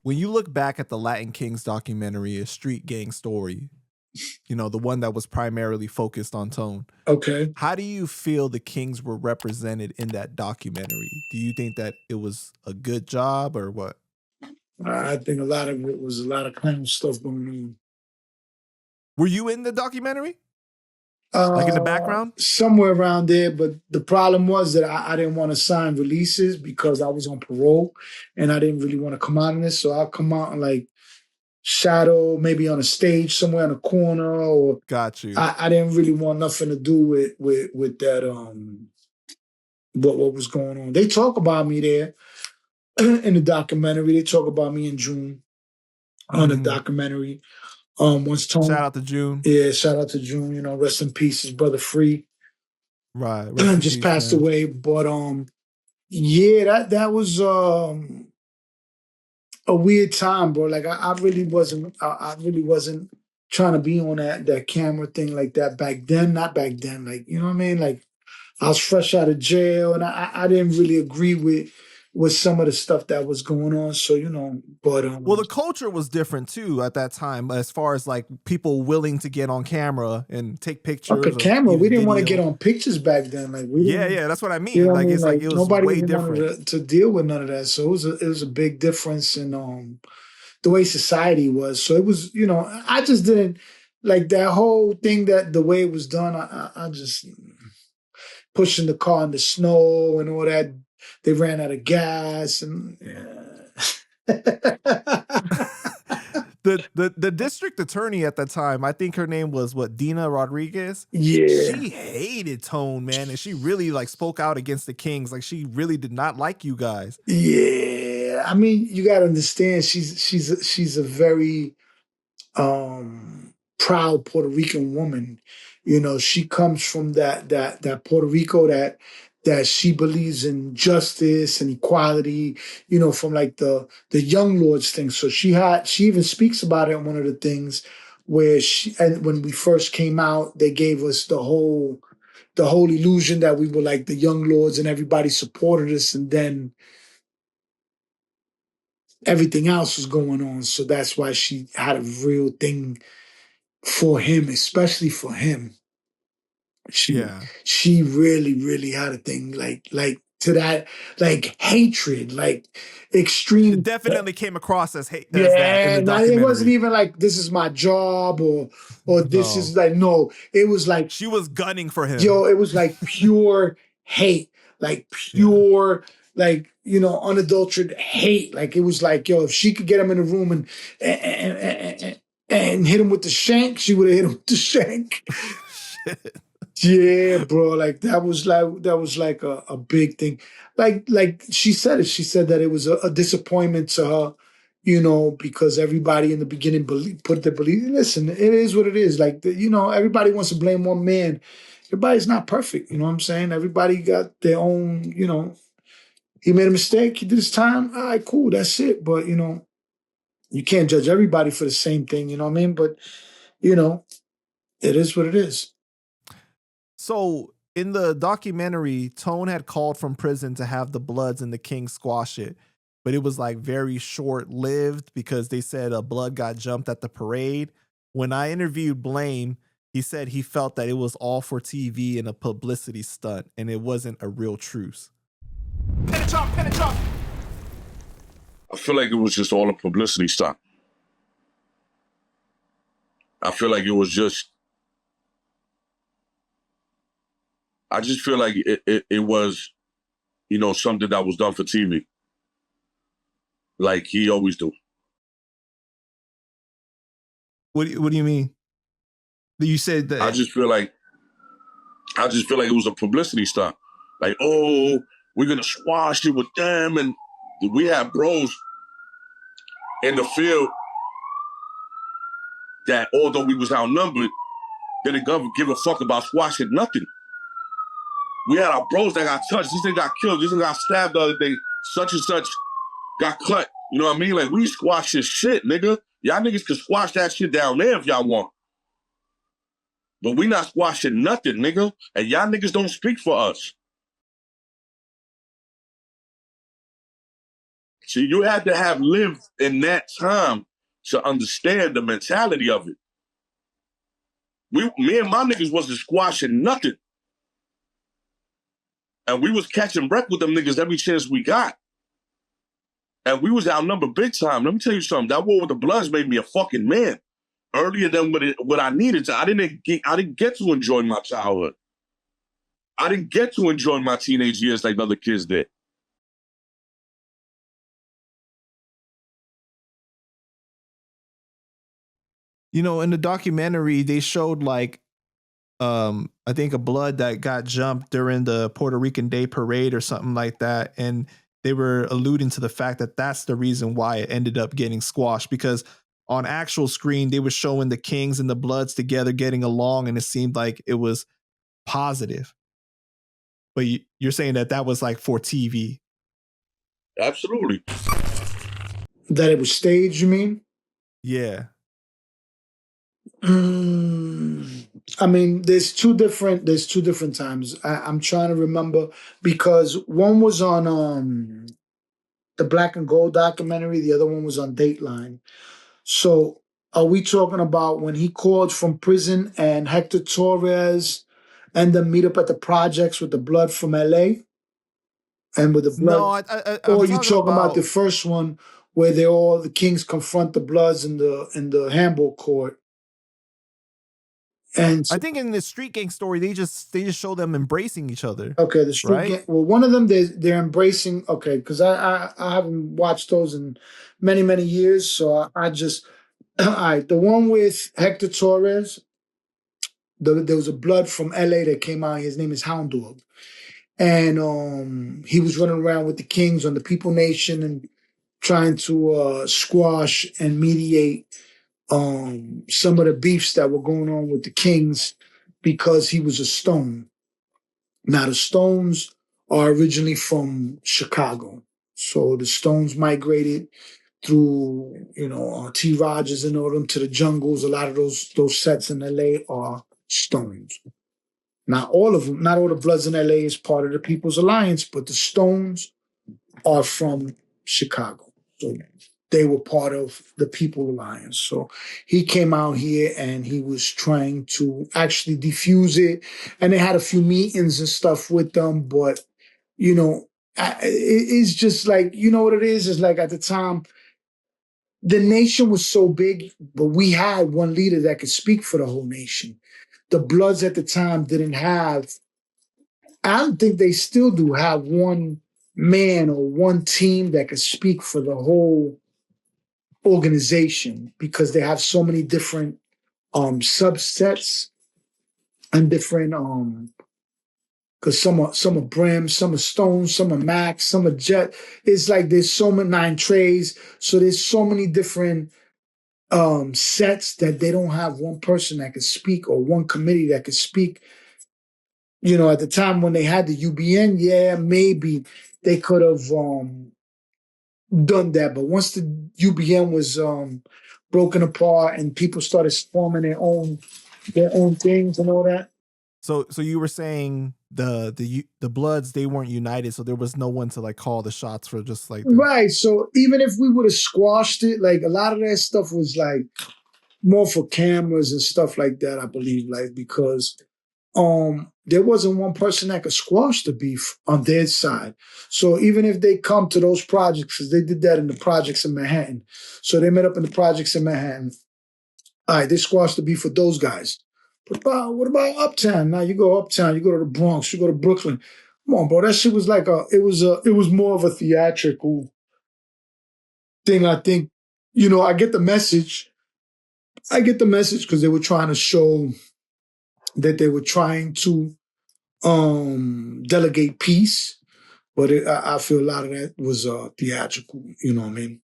When you look back at the Latin Kings documentary, A Street Gang Story, you know, the one that was primarily focused on Tone. Okay. How do you feel the Kings were represented in that documentary? Do you think that it was a good job or what? I think a lot of it was a lot of clown stuff going on. Were you in the documentary? Like in the background? Somewhere around there, but the problem was that I didn't want to sign releases because I was on parole and I didn't really want to come out in this. So I'll come out and like shadow, maybe on a stage somewhere in a corner, or got you. I didn't really want nothing to do with that what was going on. They talk about me there in the documentary. They talk about me in June on the documentary. Once Tone, shout out to June. Yeah, shout out to June. You know, rest in peace, his brother Free. Right. Just passed away. But yeah, that was a weird time, bro. Like I really wasn't trying to be on that camera thing like that back then. Not back then, like, you know what I mean? Like I was fresh out of jail and I didn't really agree with some of the stuff that was going on. So, you know, but well, the culture was different too at that time, as far as like people willing to get on camera and take pictures. Okay, camera. We didn't want to get on pictures back then. Like yeah, that's what I mean. You know like it's like it was nobody way different wanted to deal with none of that. So it was a big difference in the way society was. So it was, you know, I just didn't like that whole thing, that the way it was done. I just pushing the car in the snow and all that. They ran out of gas and the district attorney at that time, I think her name was Dina Rodriguez. Yeah. She hated Tone, man. And she really like spoke out against the Kings. Like she really did not like you guys. Yeah. I mean, you gotta understand she's a very proud Puerto Rican woman. You know, she comes from that Puerto Rico that she believes in justice and equality, you know, from like the Young Lords thing. So she even speaks about it in one of the things where when we first came out, they gave us the whole illusion that we were like the Young Lords and everybody supported us, and then everything else was going on. So that's why she had a real thing for him, especially for him. She really, really had a thing like to that, like hatred, like extreme. It definitely came across as hate. Yeah, it wasn't even like this is my job or this is like, no, it was like she was gunning for him. Yo, it was like pure hate, like pure, like, you know, unadulterated hate. Like it was like, yo, if she could get him in the room and hit him with the shank, she would have hit him with the shank. Yeah, bro. Like that was like a big thing. Like she said it. She said that it was a disappointment to her, you know, because everybody in the beginning put their belief. Listen, it is what it is. Like, you know, everybody wants to blame one man. Everybody's not perfect. You know what I'm saying? Everybody got their own, you know, he made a mistake. He did his time. All right, cool. That's it. But, you know, you can't judge everybody for the same thing. You know what I mean? But, you know, it is what it is. So in the documentary, Tone had called from prison to have the Bloods and the Kings squash it, but it was like very short-lived because they said a Blood got jumped at the parade. When I interviewed Blame, he said he felt that it was all for TV and a publicity stunt, and it wasn't a real truce. I feel like it was just all a publicity stunt. I feel like it was just, I just feel like it was, you know, something that was done for TV. Like he always do. What do you mean? You said that. I just feel like it was a publicity stunt. Like, oh, we're gonna squash it with them, and we have bros in the field that, although we was outnumbered, they didn't give a fuck about squashing nothing. We had our bros that got touched. This thing got killed. This thing got stabbed the other day. Such and such got cut. You know what I mean? Like, we squash this shit, nigga. Y'all niggas can squash that shit down there if y'all want. But we not squashing nothing, nigga. And y'all niggas don't speak for us. See, you had to have lived in that time to understand the mentality of it. Me and my niggas wasn't squashing nothing. And we was catching breath with them niggas every chance we got. And we was outnumbered big time. Let me tell you something. That war with the Bloods made me a fucking man. Earlier than what I needed to. I didn't get to enjoy my childhood. I didn't get to enjoy my teenage years like other kids did. You know, in the documentary, they showed like I think a blood that got jumped during the Puerto Rican Day Parade or something like that, and they were alluding to the fact that that's the reason why it ended up getting squashed, because on actual screen they were showing the Kings and the Bloods together getting along, and it seemed like it was positive. But you're saying that that was like for TV. Absolutely. That it was staged, you mean? Yeah. I mean, there's two different times. I'm trying to remember, because one was on the Black and Gold documentary, the other one was on Dateline. So are we talking about when he called from prison and Hector Torres and then meet up at the projects with the blood from LA? And with the blood, No, or I'm are you talking talking about the about first one where the Kings confront the Bloods in the handball court? And I think in the Street Gang story, they just show them embracing each other. okay, the street right? gang. Well, one of them they're embracing. Okay, because I haven't watched those in many years, so I just all right. The one with Hector Torres, there was a blood from LA that came out. His name is Hound Dog, and he was running around with the Kings on the People Nation and trying to squash and mediate some of the beefs that were going on with the Kings because he was a Stone. Now, the Stones are originally from Chicago. So the Stones migrated through, T. Rogers and all them to the jungles. A lot of those sets in LA are Stones. Not all of them, not all the Bloods in LA is part of the People's Alliance, but the Stones are from Chicago. So they were part of the People Alliance. So he came out here and he was trying to actually defuse it. And they had a few meetings and stuff with them. But, it's just like, you know what it is? It's like at the time, the nation was so big, but we had one leader that could speak for the whole nation. The Bloods at the time didn't have, I don't think they still do have one man or one team that could speak for the whole organization, because they have so many different subsets and different because some are Brim, some are Stone, some are Max, some are Jet. It's like there's so many 9 trays, so there's so many different sets that they don't have one person that could speak or one committee that could speak. At the time when they had the UBN, yeah, maybe they could have done that. But once the UBN was broken apart and people started forming their own things and all that. So you were saying the Bloods, they weren't united, so there was no one to like call the shots for just like the... Right. So even if we would have squashed it, like a lot of that stuff was like more for cameras and stuff like that, I believe, like because there wasn't one person that could squash the beef on their side. So even if they come to those projects, because they did that in the projects in Manhattan. So they met up in the projects in Manhattan. All right, they squashed the beef with those guys. But what about Uptown? Now you go Uptown, you go to the Bronx, you go to Brooklyn. Come on, bro. That shit was like it was more of a theatrical thing, I think. I get the message. I get the message because they were trying to show that they were trying to delegate peace, but I feel a lot of that was theatrical. You know what I mean?